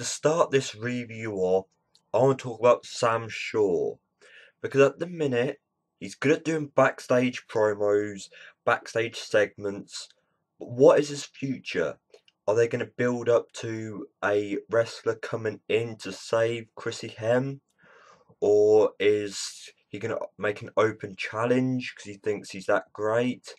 To start this review off, I want to talk about Sam Shaw, because at the minute he's good at doing backstage promos, backstage segments, but what is his future? Are they going to build up to a wrestler coming in to save Chrissy Hem, or is he going to make an open challenge because he thinks he's that great?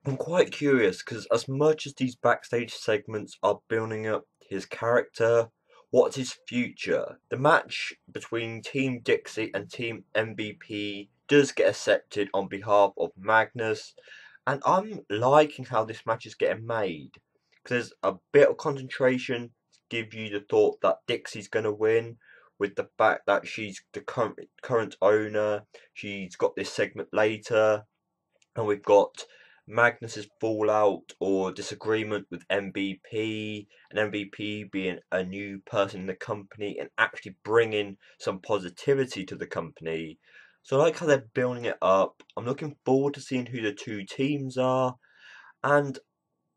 I'm quite curious because as much as these backstage segments are building up his character, what's his future? The match between Team Dixie and Team MVP does get accepted on behalf of Magnus, and I'm liking how this match is getting made because there's a bit of concentration to give you the thought that Dixie's going to win, with the fact that she's the current owner. She's got this segment later, and we've got Magnus's fallout or disagreement with MVP, and MVP being a new person in the company and actually bringing some positivity to the company. So I like how they're building it up. I'm looking forward to seeing who the two teams are, and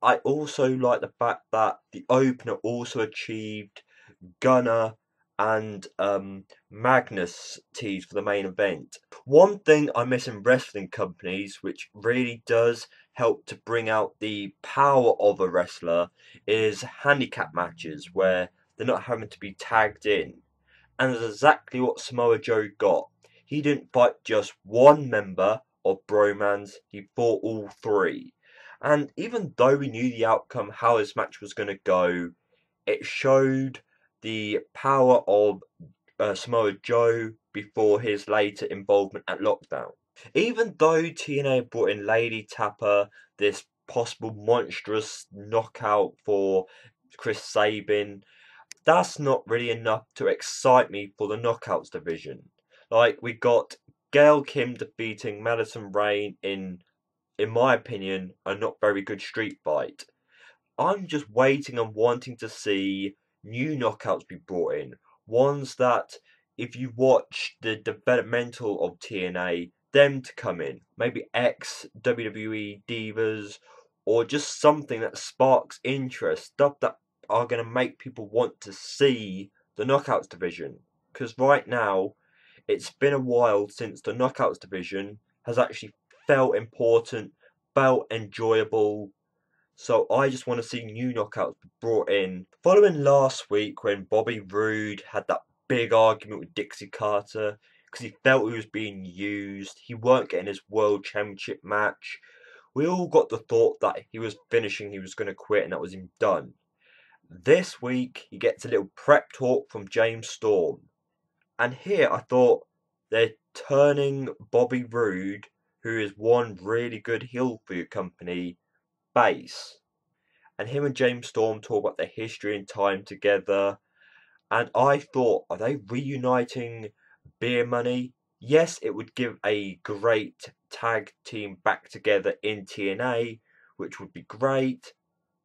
I also like the fact that the opener also achieved Gunner and Magnus tees for the main event. One thing I miss in wrestling companies, which really does help to bring out the power of a wrestler, is handicap matches where they're not having to be tagged in. And that's exactly what Samoa Joe got. He didn't fight just one member of Bromance, he fought all three. And even though we knew the outcome, how this match was going to go, it showed the power of Samoa Joe before his later involvement at Lockdown. Even though TNA brought in Lady Tapper, this possible monstrous knockout for Chris Sabin, that's not really enough to excite me for the Knockouts division. Like, we got Gail Kim defeating Madison Rayne in my opinion, a not very good street fight. I'm just waiting and wanting to see new knockouts be brought in. Ones that, if you watch the developmental of TNA, them to come in. Maybe ex WWE divas, or just something that sparks interest. Stuff that are going to make people want to see the knockouts division. Because right now, it's been a while since the knockouts division has actually felt important, felt enjoyable. So I just want to see new knockouts brought in. Following last week when Bobby Roode had that big argument with Dixie Carter because he felt he was being used, he weren't getting his World Championship match. We all got the thought that he was finishing, he was going to quit, and that was him done. This week he gets a little prep talk from James Storm. And here I thought they're turning Bobby Roode, who is one really good heel for your company, base. And him and James Storm talk about their history and time together. And I thought, are they reuniting Beer Money? Yes, it would give a great tag team back together in TNA, which would be great.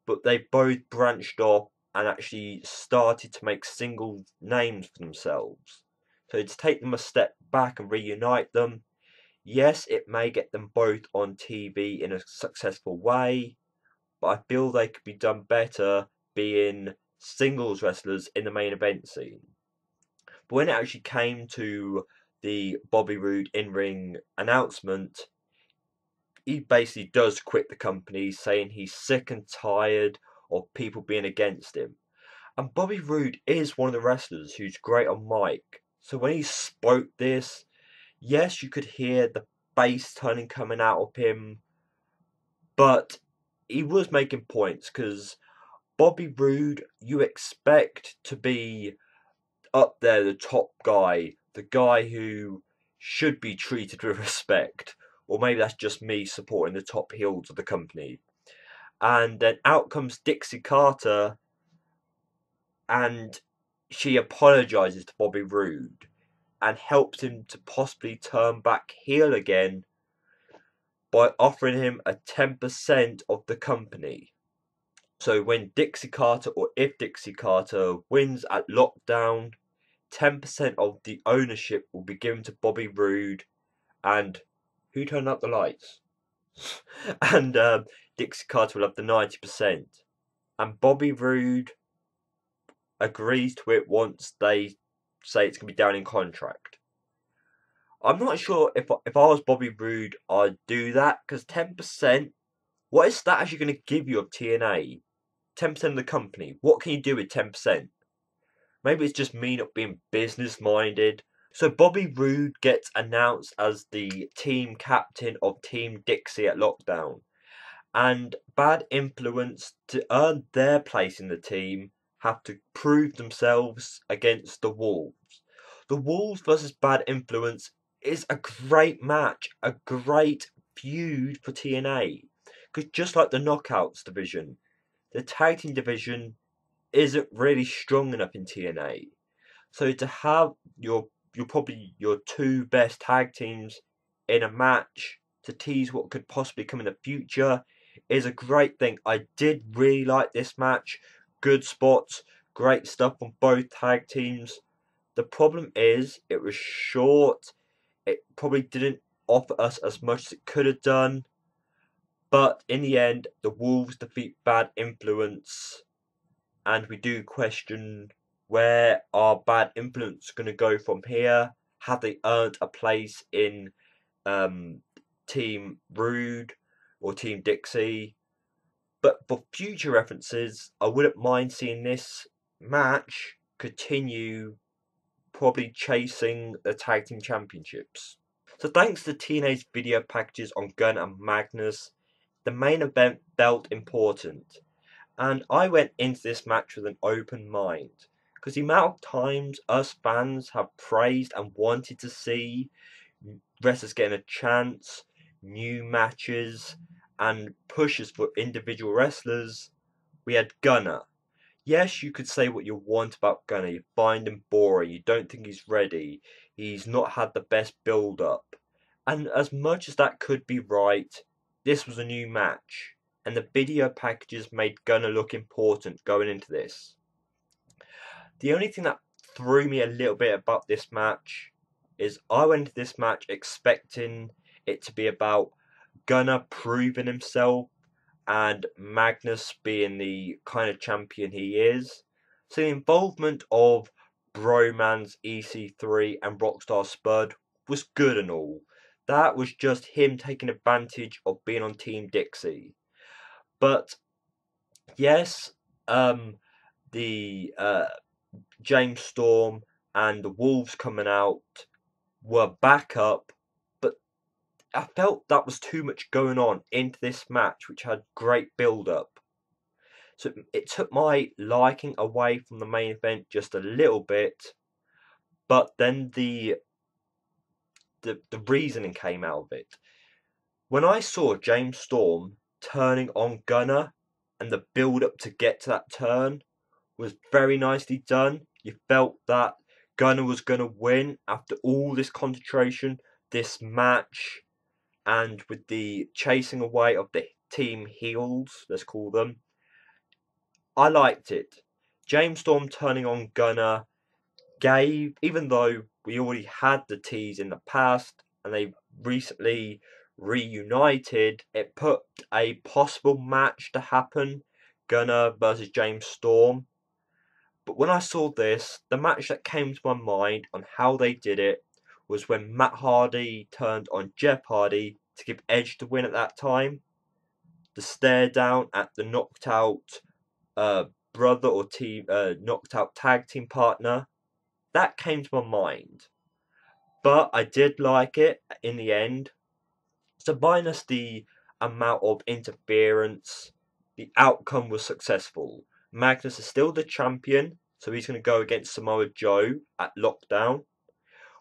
But they both branched off and actually started to make single names for themselves. So to take them a step back and reunite them, yes, it may get them both on TV in a successful way, but I feel they could be done better being singles wrestlers in the main event scene. But when it actually came to the Bobby Roode in-ring announcement, he basically does quit the company, saying he's sick and tired of people being against him. And Bobby Roode is one of the wrestlers who's great on mic. So when he spoke this, yes, you could hear the bass turning coming out of him, but he was making points because Bobby Roode, you expect to be up there, the top guy, the guy who should be treated with respect. Or maybe that's just me supporting the top heels of the company. And then out comes Dixie Carter, and she apologizes to Bobby Roode and helps him to possibly turn back heel again by offering him a 10% of the company. So when Dixie Carter, or if Dixie Carter wins at Lockdown, 10% of the ownership will be given to Bobby Roode. And who turned up the lights? And Dixie Carter will have the 90%. And Bobby Roode, agrees to it once they say it's going to be down in contract. I'm not sure if I was Bobby Roode, I'd do that, because 10%, what is that actually going to give you of TNA? 10% of the company. What can you do with 10%? Maybe it's just me not being business minded. So Bobby Roode gets announced as the team captain of Team Dixie at Lockdown. And Bad Influence, to earn their place in the team, have to prove themselves against the Wolves. The Wolves versus Bad Influence is a great match, a great feud for TNA. Because just like the Knockouts division, the tag team division isn't really strong enough in TNA. So to have your probably your two best tag teams in a match to tease what could possibly come in the future is a great thing. I did really like this match. Good spots, great stuff on both tag teams. The problem is it was short. It probably didn't offer us as much as it could have done. But in the end, the Wolves defeat Bad Influence. And we do question where are Bad Influence going to go from here. Have they earned a place in Team Roode or Team Dixie? But for future references, I wouldn't mind seeing this match continue, probably chasing the tag team championships. So thanks to TNA's video packages on Gunn and Magnus, the main event felt important. And I went into this match with an open mind. Because the amount of times us fans have praised and wanted to see wrestlers getting a chance, new matches, and pushes for individual wrestlers, we had Gunner. Yes, you could say what you want about Gunner. You find him boring. You don't think he's ready. He's not had the best build-up. And as much as that could be right, this was a new match. And the video packages made Gunner look important going into this. The only thing that threw me a little bit about this match is I went into this match expecting it to be about Gunner proving himself and Magnus being the kind of champion he is. So the involvement of Bromance, EC3 and Rockstar Spud was good and all. That was just him taking advantage of being on Team Dixie. But yes, the James Storm and the Wolves coming out were back up, but I felt that was too much going on into this match, which had great build-up. So it took my liking away from the main event just a little bit, but then the reasoning came out of it. When I saw James Storm turning on Gunner, and the build-up to get to that turn was very nicely done. You felt that Gunner was going to win after all this concentration, this match, and with the chasing away of the team heels, let's call them. I liked it. James Storm turning on Gunner gave, even though we already had the tease in the past and they recently reunited, it put a possible match to happen, Gunner versus James Storm. But when I saw this, the match that came to my mind on how they did it was when Matt Hardy turned on Jeff Hardy to give Edge the win at that time. The stare down at the knocked out brother or team, knocked out tag team partner. That came to my mind. But I did like it in the end. So minus the amount of interference, the outcome was successful. Magnus is still the champion, so he's going to go against Samoa Joe at Lockdown.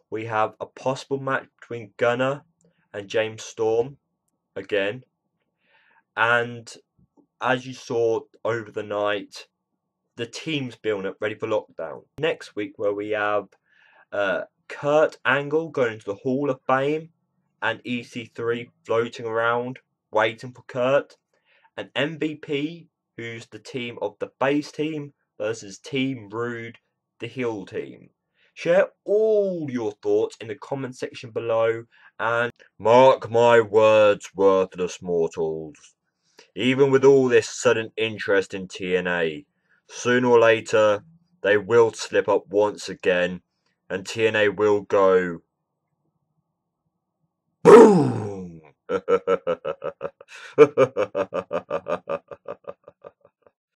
We have a possible match between Gunner and James Storm again. And as you saw over the night, the team's building up ready for Lockdown. Next week, where we have Kurt Angle going into the Hall of Fame and EC3 floating around waiting for Kurt, and MVP, who's the team of the face team, versus Team Roode, the heel team. Share all your thoughts in the comment section below, and mark my words, worthless mortals. Even with all this sudden interest in TNA, sooner or later, they will slip up once again, and TNA will go boom.